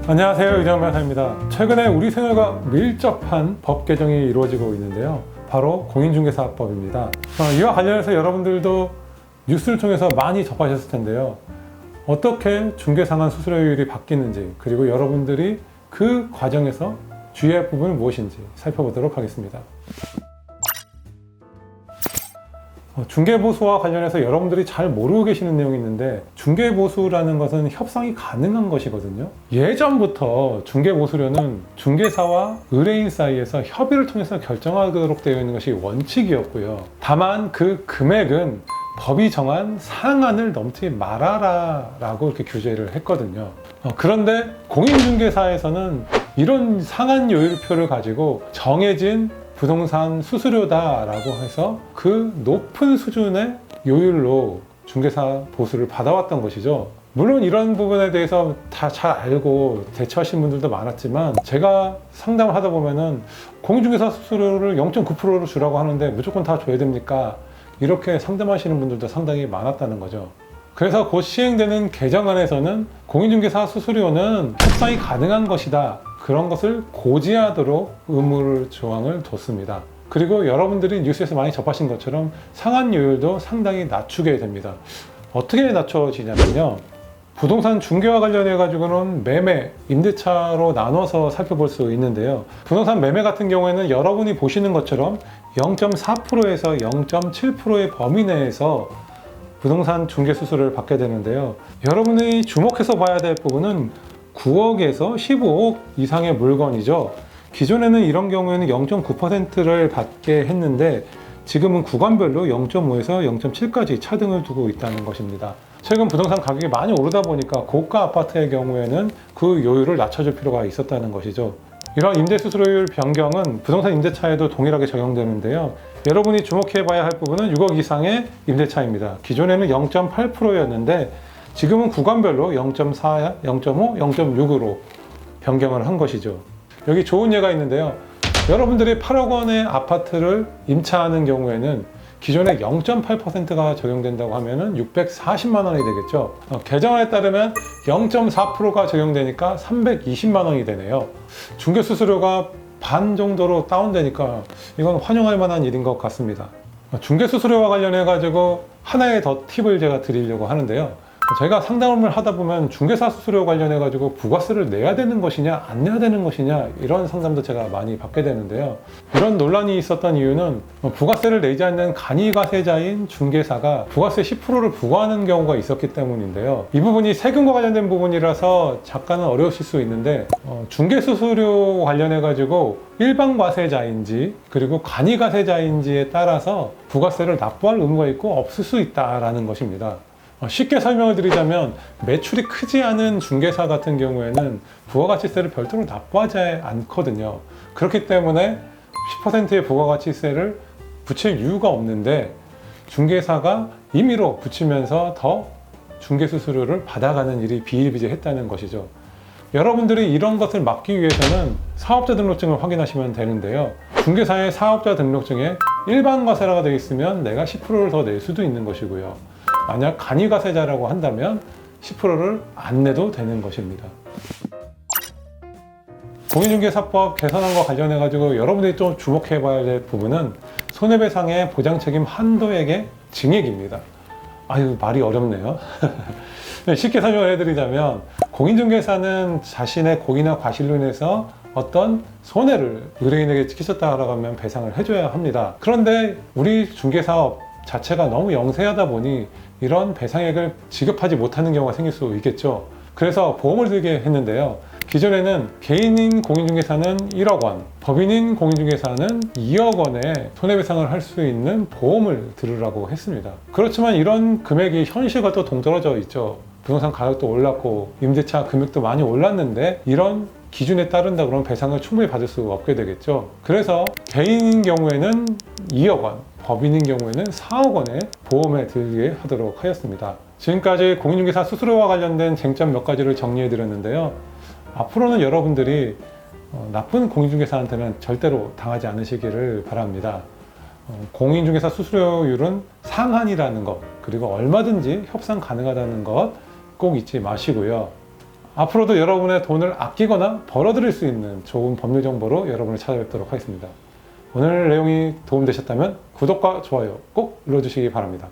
안녕하세요, 이정현 변호사입니다. 최근에 우리 생활과 밀접한 법 개정이 이루어지고 있는데요. 바로 공인중개사법입니다. 이와 관련해서 여러분들도 뉴스를 통해서 많이 접하셨을 텐데요. 어떻게 중개상한 수수료율이 바뀌는지, 그리고 여러분들이 그 과정에서 주의할 부분이 무엇인지 살펴보도록 하겠습니다. 중개보수와 관련해서 여러분들이 잘 모르고 계시는 내용이 있는데, 중개보수라는 것은 협상이 가능한 것이거든요. 예전부터 중개보수료는 중개사와 의뢰인 사이에서 협의를 통해서 결정하도록 되어 있는 것이 원칙이었고요. 다만 그 금액은 법이 정한 상한을 넘지 말아라 라고 이렇게 규제를 했거든요. 그런데 공인중개사에서는 이런 상한 요율표를 가지고 정해진 부동산 수수료다라고 해서 그 높은 수준의 요율로 중개사 보수를 받아왔던 것이죠. 물론 이런 부분에 대해서 다 잘 알고 대처하신 분들도 많았지만, 제가 상담을 하다 보면은 공인중개사 수수료를 0.9%로 주라고 하는데 무조건 다 줘야 됩니까? 이렇게 상담하시는 분들도 상당히 많았다는 거죠. 그래서 곧 시행되는 개정안에서는 공인중개사 수수료는 협상이 가능한 것이다, 그런 것을 고지하도록 의무 조항을 뒀습니다. 그리고 여러분들이 뉴스에서 많이 접하신 것처럼 상한 요율도 상당히 낮추게 됩니다. 어떻게 낮춰지냐면요, 부동산 중개와 관련해 가지고는 매매, 임대차로 나눠서 살펴볼 수 있는데요. 부동산 매매 같은 경우에는 여러분이 보시는 것처럼 0.4%에서 0.7%의 범위 내에서 부동산 중개 수수료를 받게 되는데요. 여러분이 주목해서 봐야 될 부분은 9억에서 15억 이상의 물건이죠. 기존에는 이런 경우에는 0.9%를 받게 했는데, 지금은 구간별로 0.5에서 0.7까지 차등을 두고 있다는 것입니다. 최근 부동산 가격이 많이 오르다 보니까 고가 아파트의 경우에는 그 요율을 낮춰줄 필요가 있었다는 것이죠. 이런 임대수수료율 변경은 부동산 임대차에도 동일하게 적용되는데요. 여러분이 주목해 봐야 할 부분은 6억 이상의 임대차입니다. 기존에는 0.8%였는데 지금은 구간별로 0.4, 0.5, 0.6으로 변경을 한 것이죠. 여기 좋은 예가 있는데요. 여러분들이 8억 원의 아파트를 임차하는 경우에는 기존에 0.8%가 적용된다고 하면은 640만 원이 되겠죠. 개정안에 따르면 0.4%가 적용되니까 320만 원이 되네요. 중개수수료가 반 정도로 다운되니까 이건 환영할 만한 일인 것 같습니다. 중개수수료와 관련해 가지고 하나의 더 팁을 제가 드리려고 하는데요. 저희가 상담을 하다 보면 중개사 수수료 관련해 가지고 부가세를 내야 되는 것이냐 안 내야 되는 것이냐, 이런 상담도 제가 많이 받게 되는데요. 이런 논란이 있었던 이유는 부가세를 내지 않는 간이가세자인 중개사가 부가세 10%를 부과하는 경우가 있었기 때문인데요. 이 부분이 세금과 관련된 부분이라서 잠깐은 어려우실 수 있는데, 중개수수료 관련해 가지고 일반 과세자인지 그리고 간이가세자인지에 따라서 부가세를 납부할 의무가 있고 없을 수 있다라는 것입니다. 쉽게 설명을 드리자면, 매출이 크지 않은 중개사 같은 경우에는 부가가치세를 별도로 납부하지 않거든요. 그렇기 때문에 10%의 부가가치세를 붙일 이유가 없는데, 중개사가 임의로 붙이면서 더 중개수수료를 받아가는 일이 비일비재했다는 것이죠. 여러분들이 이런 것을 막기 위해서는 사업자 등록증을 확인하시면 되는데요. 중개사의 사업자 등록증에 일반 과세라가 되어 있으면 내가 10%를 더 낼 수도 있는 것이고요. 만약 간이가세자라고 한다면 10%를 안 내도 되는 것입니다. 공인중개사법 개선안과 관련해 가지고 여러분들이 좀 주목해 봐야 될 부분은 손해배상의 보장책임 한도액의 증액입니다. 아유, 말이 어렵네요. 쉽게 설명을 해드리자면, 공인중개사는 자신의 고의나 과실로 인해서 어떤 손해를 의뢰인에게 끼쳤다라고 하면 배상을 해줘야 합니다. 그런데 우리 중개사업 자체가 너무 영세하다 보니 이런 배상액을 지급하지 못하는 경우가 생길 수 있겠죠. 그래서 보험을 들게 했는데요. 기존에는 개인인 공인중개사는 1억 원, 법인인 공인중개사는 2억 원의 손해배상을 할 수 있는 보험을 들으라고 했습니다. 그렇지만 이런 금액이 현실과 또 동떨어져 있죠. 부동산 가격도 올랐고 임대차 금액도 많이 올랐는데 이런 기준에 따른다 그러면 배상을 충분히 받을 수 없게 되겠죠. 그래서 개인인 경우에는 2억 원, 법인인 경우에는 4억 원의 보험에 들게 하도록 하였습니다. 지금까지 공인중개사 수수료와 관련된 쟁점 몇 가지를 정리해 드렸는데요. 앞으로는 여러분들이 나쁜 공인중개사한테는 절대로 당하지 않으시기를 바랍니다. 공인중개사 수수료율은 상한이라는 것, 그리고 얼마든지 협상 가능하다는 것 꼭 잊지 마시고요. 앞으로도 여러분의 돈을 아끼거나 벌어들일 수 있는 좋은 법률 정보로 여러분을 찾아뵙도록 하겠습니다. 오늘 내용이 도움되셨다면 구독과 좋아요 꼭 눌러주시기 바랍니다.